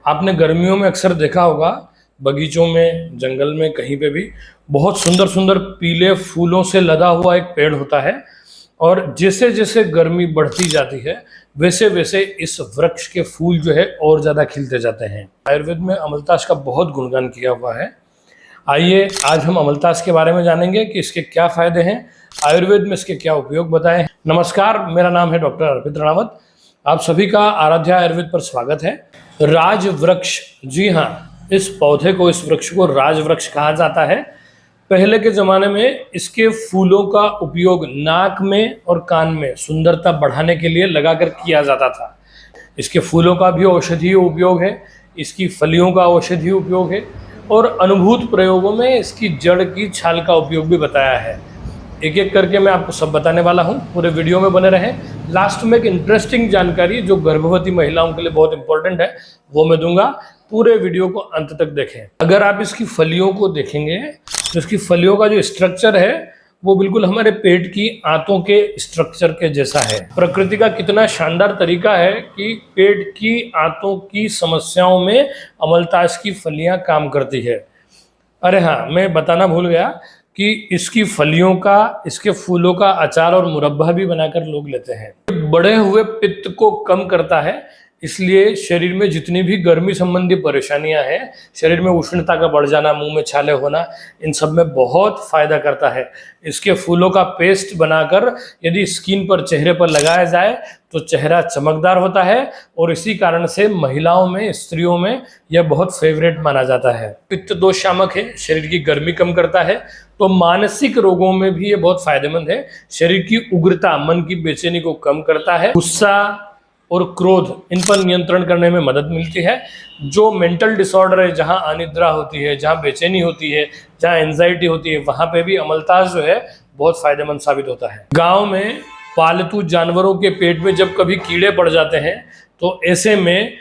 आपने गर्मियों में अक्सर देखा होगा बगीचों में, जंगल में, कहीं पे भी बहुत सुंदर सुंदर पीले फूलों से लदा हुआ एक पेड़ होता है। और जैसे जैसे गर्मी बढ़ती जाती है वैसे वैसे इस वृक्ष के फूल जो है और ज़्यादा खिलते जाते हैं। आयुर्वेद में अमलतास का बहुत गुणगान किया हुआ है। आइए आज हम अमलतास के बारे में जानेंगे कि इसके क्या फायदे हैं, आयुर्वेद में इसके क्या उपयोग बताए हैं। नमस्कार, मेरा नाम है डॉक्टर अर्पित राणावत। आप सभी का आराध्या आयुर्वेद पर स्वागत है। राज वृक्ष, जी हाँ, इस पौधे को, इस वृक्ष को राज वृक्ष कहा जाता है। पहले के ज़माने में इसके फूलों का उपयोग नाक में और कान में सुंदरता बढ़ाने के लिए लगाकर किया जाता था। इसके फूलों का भी औषधीय उपयोग है, इसकी फलियों का औषधीय उपयोग है और अनुभूत प्रयोगों में इसकी जड़ की छाल का उपयोग भी बताया है। एक एक करके मैं आपको सब बताने वाला हूँ, पूरे वीडियो में बने रहें। लास्ट में एक इंटरेस्टिंग जानकारी जो गर्भवती महिलाओं के लिए बहुत इंपॉर्टेंट है वो मैं दूंगा। पूरे वीडियो को अंत तक देखें। अगर आप इसकी फलियों को देखेंगे तो इसकी फलियों का जो स्ट्रक्चर है वो बिल्कुल हमारे पेट की आंतों के स्ट्रक्चर के जैसा है। प्रकृति का कितना शानदार तरीका है कि पेट की आंतों की समस्याओं में अमलतास की फलियां काम करती है। अरे हाँ, मैं बताना भूल गया कि इसकी फलियों का, इसके फूलों का अचार और मुरब्बा भी बनाकर लोग लेते हैं। बढ़े हुए पित्त को कम करता है, इसलिए शरीर में जितनी भी गर्मी संबंधी परेशानियां हैं, शरीर में उष्णता का बढ़ जाना, मुंह में छाले होना, इन सब में बहुत फायदा करता है। इसके फूलों का पेस्ट बनाकर यदि स्किन पर, चेहरे पर लगाया जाए तो चेहरा चमकदार होता है और इसी कारण से महिलाओं में, स्त्रियों में यह बहुत फेवरेट माना जाता है। पित्त दोष शामक है, शरीर की गर्मी कम करता है, तो मानसिक रोगों में भी ये बहुत फायदेमंद है। शरीर की उग्रता, मन की बेचैनी को कम करता है। गुस्सा और क्रोध, इन पर नियंत्रण करने में मदद मिलती है। जो मेंटल डिसऑर्डर है, जहाँ अनिद्रा होती है, जहाँ बेचैनी होती है, जहाँ एंजाइटी होती है, वहाँ पे भी अमलतास जो है बहुत फायदेमंद साबित होता है। गांव में पालतू जानवरों के पेट में जब कभी कीड़े पड़ जाते हैं तो ऐसे में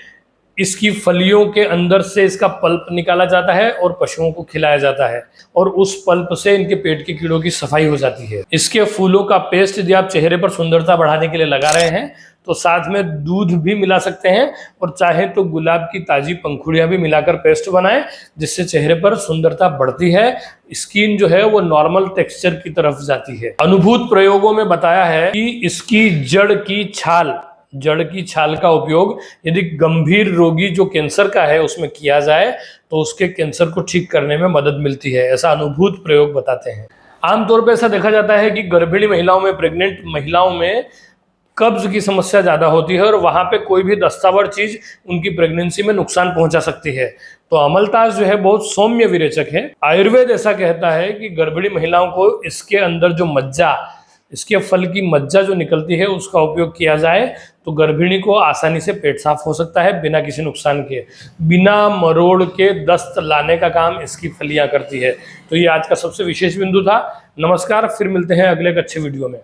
इसकी फलियों के अंदर से इसका पल्प निकाला जाता है और पशुओं को खिलाया जाता है और उस पल्प से इनके पेट के कीड़ों की सफाई हो जाती है। इसके फूलों का पेस्ट यदि आप चेहरे पर सुंदरता बढ़ाने के लिए लगा रहे हैं तो साथ में दूध भी मिला सकते हैं और चाहे तो गुलाब की ताजी पंखुड़ियां भी मिलाकर पेस्ट बनाएं, जिससे चेहरे पर सुंदरता बढ़ती है, स्किन जो है वो नॉर्मल टेक्सचर की तरफ जाती है। अनुभूत प्रयोगों में बताया है कि इसकी जड़ की छाल का उपयोग यदि गंभीर रोगी जो कैंसर का है उसमें किया जाए तो उसके कैंसर को ठीक करने में मदद मिलती है, ऐसा अनुभूत प्रयोग बताते हैं। आमतौर पर ऐसा देखा जाता है कि गर्भिणी महिलाओं में, प्रेग्नेंट महिलाओं में कब्ज की समस्या ज्यादा होती है और वहां पे कोई भी दस्तावर चीज उनकी प्रेगनेंसी में नुकसान पहुंचा सकती है। तो अमलतास जो है बहुत सौम्य विरेचक है। आयुर्वेद ऐसा कहता है कि गर्भिणी महिलाओं को इसके अंदर जो मज्जा, इसके फल की मज्जा जो निकलती है उसका उपयोग किया जाए तो गर्भिणी को आसानी से पेट साफ हो सकता है बिना किसी नुकसान के। बिना मरोड़ के दस्त लाने का काम इसकी फलियां करती है। तो ये आज का सबसे विशेष बिंदु था। नमस्कार, फिर मिलते हैं अगले एक अच्छे वीडियो में।